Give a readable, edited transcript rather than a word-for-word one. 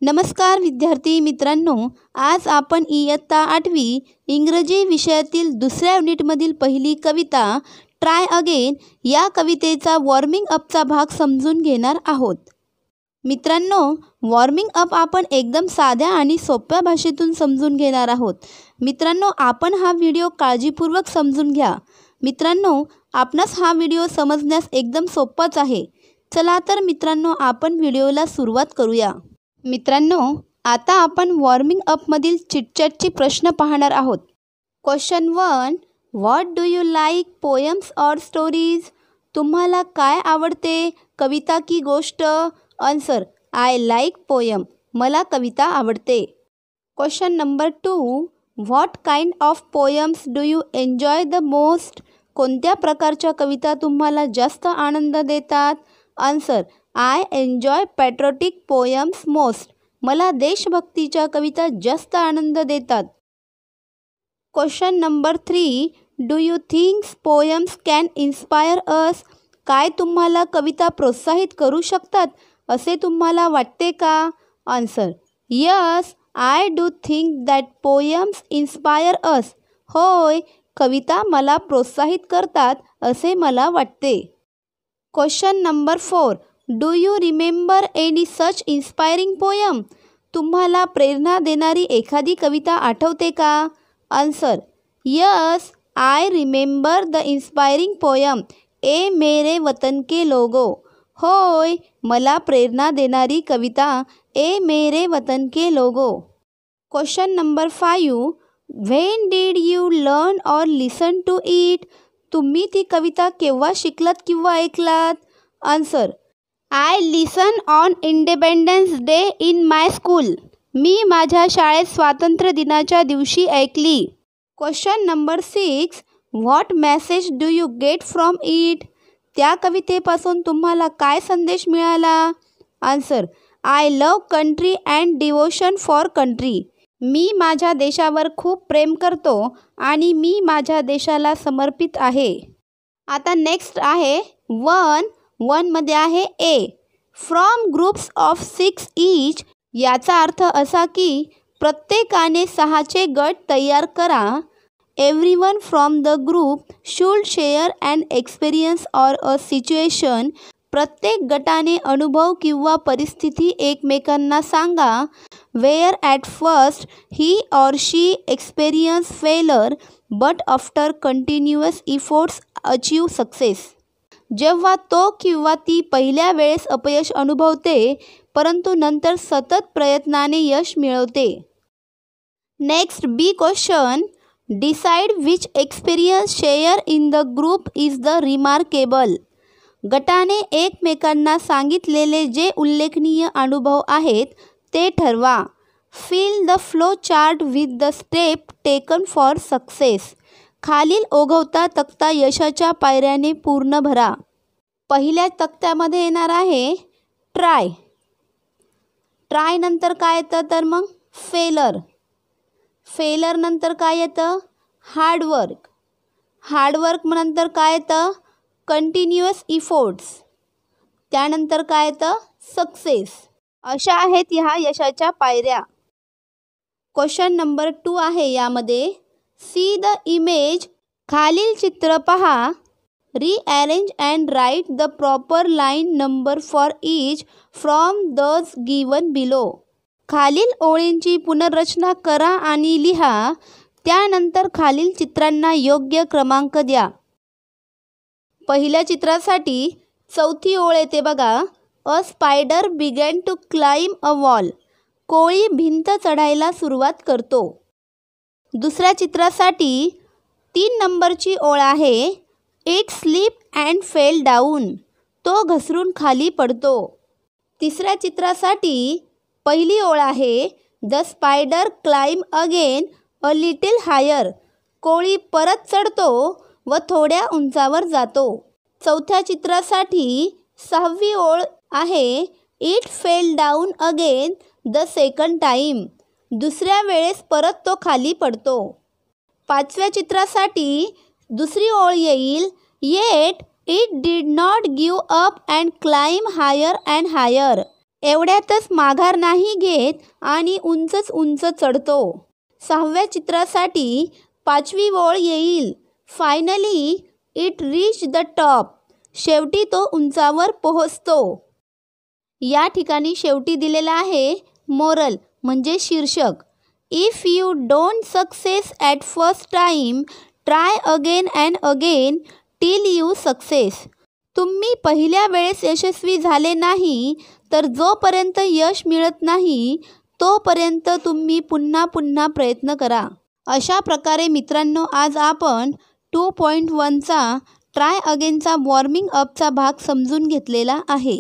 नमस्कार विद्यार्थी मित्रांनो, आज आपण इयत्ता 8वी इंग्रजी विषयातील दुसऱ्या युनिटमधील पहिली कविता ट्राय अगेन या कवितेचा वॉर्मिंग अपचा भाग समजून घेणार आहोत. मित्रांनो, वॉर्मिंग अप आपण एकदम साध्या आणि सोप्या भाषेतून समजून घेणार आहोत. मित्रांनो, आपण हा व्हिडिओ काळजीपूर्वक समजून घ्या. मित्रांनो, आपणास हा व्हिडिओ समजण्यास एकदम सोपाच आहे. चला तर मित्रांनो, आपण व्हिडिओला सुरुवात करूया. मित्रांनो, आता आपण वॉर्मिंग अपमधील चिटचॅटचे प्रश्न पाहणार आहोत. Question 1. What do you like, poems or stories? तुम्हाला काय आवडते, कविता की गोष्ट? Answer: I like poem. मला कविता आवडते. Question number 2. What kind of poems do you enjoy the most? कोणत्या प्रकारच्या कविता तुम्हाला जास्त आनंद देतात? Answer: I enjoy patriotic poems most. मला देशभक्तीच्या कविता जास्त आनंद देतात. Question number 3. Do you think poems can inspire us? काय तुम्हाला कविता प्रोत्साहित करू शकतात असे तुम्हाला वाटते का? Answer: yes, I do think that poems inspire us. होय, कविता मला प्रोत्साहित करतात असे मला वाटते. Question number 4. Do you remember any such inspiring poem? तुम्हाला प्रेरणा देणारी एखादी कविता आठवते का? Answer: yes, I remember the inspiring poem ए मेरे वतन के लोगो. होय, मला प्रेरणा देणारी कविता ए मेरे वतन के लोगो. Question number 5. When did you learn or listen to it? तुम्ही ती कविता केव्हा शिकलात किंवा ऐकलात? Answer: I listen on Independence Day in my school. मी माझ्या शाळेत स्वातंत्र्य दिनाच्या दिवशी ऐकली. Question number 6. What message do you get from it? त्या कवितेपासून तुम्हाला काय संदेश मिळाला? Answer: I love country and devotion for country. मी माझ्या देशावर खूप प्रेम करतो आणि मी माझ्या देशाला समर्पित आहे. आता नेक्स्ट आहे 1 मध्ये आहे A. From groups of 6 each. याचा अर्थ असा की प्रत्येकाने 6चे गट तयार करा. Everyone from the group should share an experience or a situation. प्रत्येक गटाने अनुभव किंवा परिस्थिती एकमेकांना सांगा. Where at first he or she experience failure but after continuous efforts achieve success. जेव्हा तो किंवा ती पहिल्या वेळेस अपयश अनुभवते, परंतु नंतर सतत प्रयत्नाने यश मिळवते. Next B question. Decide which experience share in the group is the remarkable. गटाने एकमेकांना सांगितलेले जे उल्लेखनीय अनुभव आहेत ते ठरवा. Fill the flow chart with the step taken for success. खालील ओघवता तक्ता यशाच्या पायऱ्याने पूर्ण भरा. पहिल्या तक्त्यामध्ये येणार आहे ट्राय. ट्राय नंतर काय येतं तर मग फेलर. फेलर नंतर काय येतं? हार्डवर्क. हार्डवर्क नंतर काय येतं? Continuous efforts. त्यानंतर काय येतं? सक्सेस. अशा आहेत ह्या यशाच्या पायऱ्या. क्वेश्चन नंबर 2 आहे यामध्ये. See the image. खालील चित्र पहा. Rearrange and write the proper line number for each from those given below. खालील ओळींची पुनर्रचना करा आणि लिहा. त्यानंतर खालील चित्रांना योग्य क्रमांक द्या. पहिल्या चित्रासाठी 4थी ओळ येते बघा. A spider began to climb a wall. कोळी भिंत चढायला सुरुवात करतो. दुसऱ्या चित्रासाठी 3 नंबरची ओळ आहे. It slip and fell down. तो घसरून खाली पडतो. तिसऱ्या चित्रासाठी पहिली ओळ आहे. The spider climb again a little higher. कोळी परत चढतो व थोड्या उंचावर जातो. चौथ्या चित्रासाठी 6वी ओळ आहे. It fail down again the second time. दुसऱ्या वेळेस परत तो खाली पडतो. 5व्या चित्रासाठी दुसरी ओळ येईल. Yet it did not give up and climb higher and higher. एवढ्यातच माघार नाही घेत आणि उंचच उंच चढतो. 6व्या चित्रासाठी 5वी ओळ येईल. Finally it reach the top. शेवटी तो उंचावर पोहोचतो. या ठिकाणी शेवटी दिलेला आहे मोरल म्हणजे शीर्षक. If you don't success at first time, try again and again till you success. तुम्ही पहिल्या वेळेस यशस्वी झाले नाही तर जोपर्यंत यश मिळत नाही तोपर्यंत तुम्ही पुन्हा पुन्हा प्रयत्न करा. अशा प्रकारे मित्रांनो, आज आपण 2.1चा ट्राय अगेनचा वॉर्मिंग अपचा भाग समजून घेतलेला आहे.